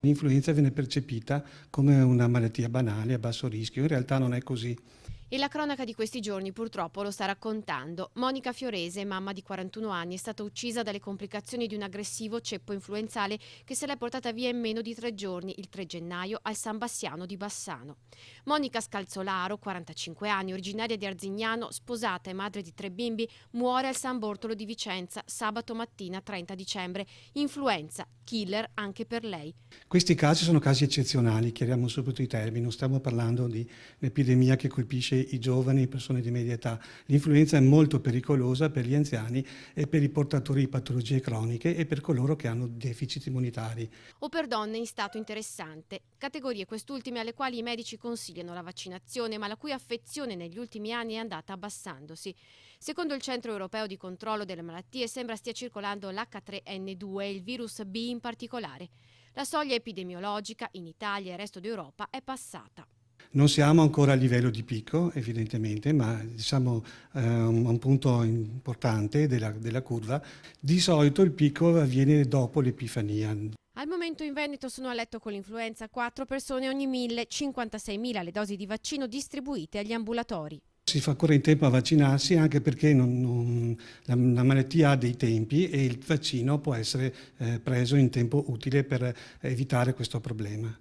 L'influenza viene percepita come una malattia banale a basso rischio, in realtà non è così. E la cronaca di questi giorni purtroppo lo sta raccontando. Monica Fiorese, mamma di 41 anni, è stata uccisa dalle complicazioni di un aggressivo ceppo influenzale che se l'è portata via in meno di 3 giorni, il 3 gennaio, al San Bassiano di Bassano. Monica Scalzolaro, 45 anni, originaria di Arzignano, sposata e madre di 3 bimbi, muore al San Bortolo di Vicenza sabato mattina 30 dicembre. Influenza, killer anche per lei. Questi casi sono casi eccezionali, chiariamo subito i termini, non stiamo parlando di un'epidemia che colpisce i giovani, persone di media età. L'influenza è molto pericolosa per gli anziani e per i portatori di patologie croniche e per coloro che hanno deficit immunitari. O per donne in stato interessante, categorie quest'ultime alle quali i medici consigliano la vaccinazione ma la cui affezione negli ultimi anni è andata abbassandosi. Secondo il Centro Europeo di Controllo delle Malattie sembra stia circolando l'H3N2 e il virus B in particolare. La soglia epidemiologica in Italia e resto d'Europa è passata. Non siamo ancora a livello di picco, evidentemente, ma siamo a un punto importante della curva. Di solito il picco avviene dopo l'Epifania. Al momento in Veneto sono a letto con l'influenza 4 persone ogni 1000, 56.000 le dosi di vaccino distribuite agli ambulatori. Si fa ancora in tempo a vaccinarsi anche perché la malattia ha dei tempi e il vaccino può essere preso in tempo utile per evitare questo problema.